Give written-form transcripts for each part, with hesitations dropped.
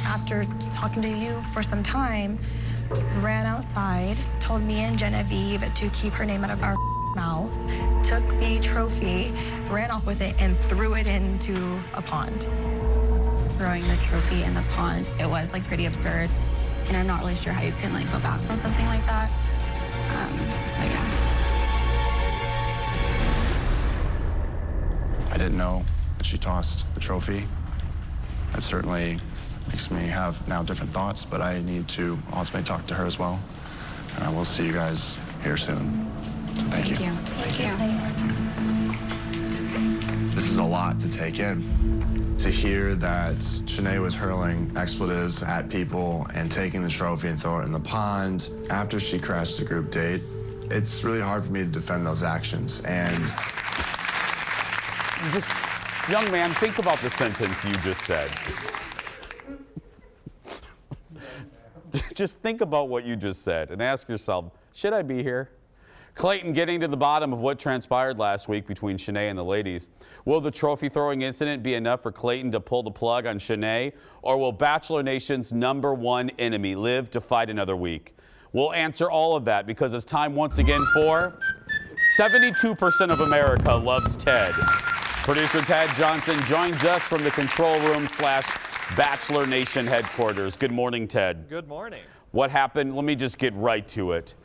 after talking to you for some time, ran outside, told me and Genevieve to keep her name out of our mouths, took the trophy, ran off with it, and threw it into a pond. Throwing the trophy in the pond, it was like pretty absurd. And I'm not really sure how you can like go back from something like that. But yeah. I didn't know that she tossed the trophy. That certainly makes me have now different thoughts, but I need to ultimately talk to her as well. And I will see you guys here soon. So thank you. Thank you. This is a lot to take in. To hear that Shenae was hurling expletives at people and taking the trophy and throwing it in the pond after she crashed the group date, it's really hard for me to defend those actions. And just, young man, think about the sentence you just said. Just think about what you just said and ask yourself, should I be here? Clayton getting to the bottom of what transpired last week between Shenae and the ladies. Will the trophy throwing incident be enough for Clayton to pull the plug on Shenae? Or will Bachelor Nation's #1 enemy live to fight another week? We'll answer all of that because it's time once again for 72% of America loves Ted. Producer Ted Johnson joins us from the control room / Bachelor Nation headquarters. Good morning, Ted. Good morning. What happened? Let me just get right to it.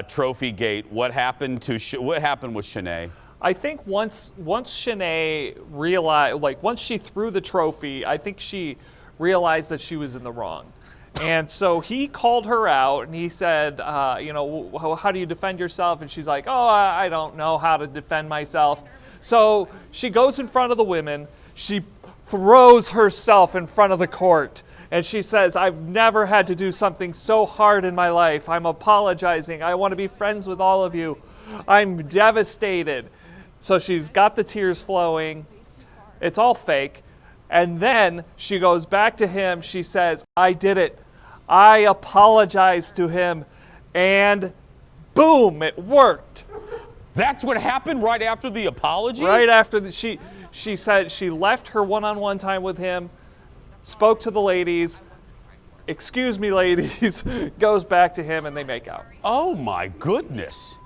Trophy Gate. What happened with Shenae? I think once Shenae realized, like once she threw the trophy, I think she realized that she was in the wrong. And so he called her out and he said, you know, how do you defend yourself? And she's like, oh, I don't know how to defend myself. So she goes in front of the women. She throws herself in front of the court. And she says, I've never had to do something so hard in my life. I'm apologizing. I want to be friends with all of you. I'm devastated. So she's got the tears flowing. It's all fake. And then she goes back to him. She says, I did it. I apologized to him. And boom, it worked. That's what happened right after the apology? Right after she said she left her one-on-one time with him, spoke to the ladies, excuse me, ladies, goes back to him, and they make out. Oh, my goodness.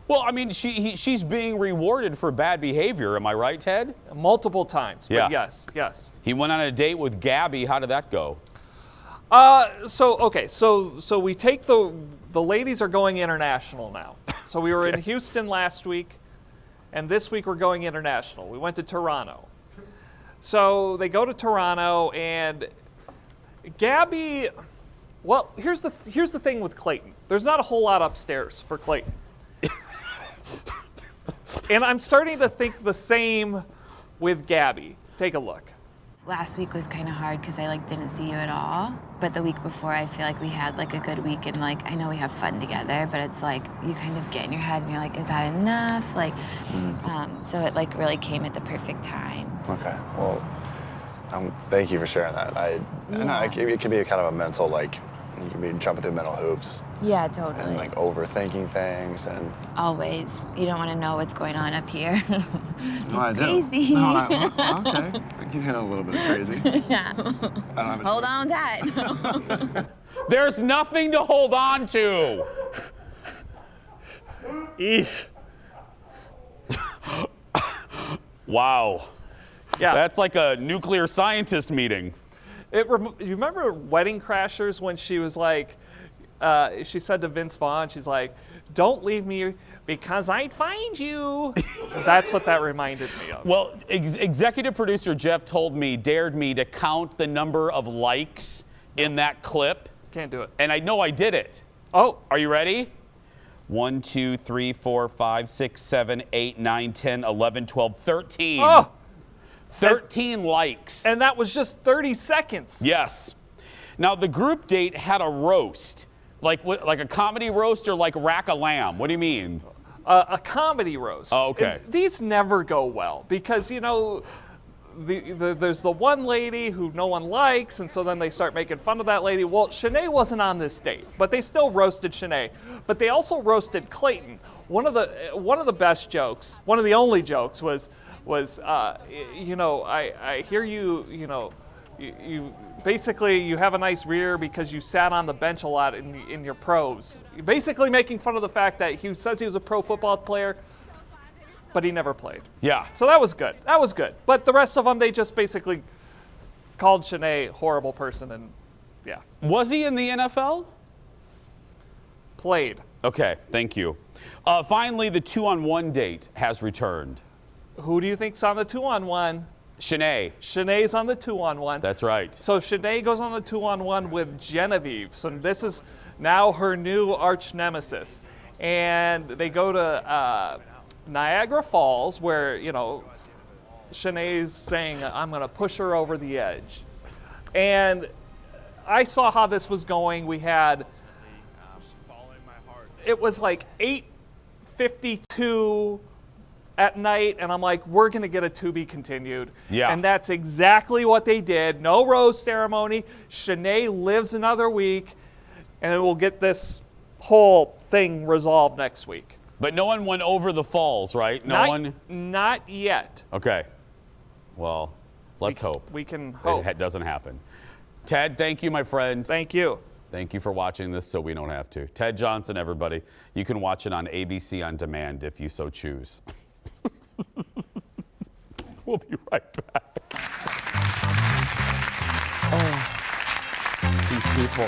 Well, I mean, she's being rewarded for bad behavior. Am I right, Ted? Multiple times, but yeah. Yes. He went on a date with Gabby. How did that go? So we take the ladies are going international now. So we were in Houston last week, and this week we're going international. We went to Toronto. So they go to Toronto, and Gabby, well, here's the thing with Clayton. There's not a whole lot upstairs for Clayton. And I'm starting to think the same with Gabby. Take a look. Last week was kind of hard because I didn't see you at all. But the week before, I feel like we had a good week, and I know we have fun together, but it's you kind of get in your head and you're like, is that enough? So it really came at the perfect time. okay, well, thank you for sharing that. I know it can be a kind of a mental, you can be jumping through mental hoops. Yeah, totally. And overthinking things and. Always. You don't want to know what's going on up here. No, I crazy. do. No, okay. I can handle a little bit of crazy. Yeah. Hold on tight. There's nothing to hold on to. Eesh. Wow. Yeah. That's like a nuclear scientist meeting. You remember Wedding Crashers when she was she said to Vince Vaughn, she's like, don't leave me because I'd find you. That's what that reminded me of. Well, executive producer Jeff dared me to count the number of likes in that clip. Can't do it. And I know I did it. Oh. Are you ready? 1, 2, 3, 4, 5, 6, 7, 8, 9, 10, 11, 12, 13. Oh. 13 likes. And that was just 30 seconds. Yes. Now, the group date had a roast. Like a comedy roast or rack-a-lamb? What do you mean? A comedy roast. Oh, okay. And these never go well because, there's the one lady who no one likes, and so then they start making fun of that lady. Well, Shenae wasn't on this date, but they still roasted Shenae. But they also roasted Clayton. One of the best jokes, one of the only jokes was I hear you, you basically you have a nice rear because you sat on the bench a lot in your pros. You're basically making fun of the fact that he says he was a pro football player, but he never played. Yeah. So that was good. That was good. But the rest of them, they just basically called Shenae a horrible person, and yeah. Was he in the NFL? Played. Okay, thank you. Finally, the 2-on-1 date has returned. Who do you think's on the 2-on-1? Shenae. Shenae's on the 2-on-1. That's right. So Shenae goes on the 2-on-1 with Genevieve. So this is now her new arch nemesis. And they go to Niagara Falls where, you know, Shenae's saying, I'm going to push her over the edge. And I saw how this was going. We had, it was like 8:52 at night, and I'm like, we're going to get a to be continued. Yeah. And that's exactly what they did. No rose ceremony. Shenae lives another week, and then we'll get this whole thing resolved next week. But no one went over the falls, right? Not yet. Okay. Well, let's hope. We can hope. It doesn't happen. Ted, thank you, my friend. Thank you. Thank you for watching this so we don't have to. Ted Johnson, everybody. You can watch it on ABC On Demand if you so choose. We'll be right back. Oh, these people.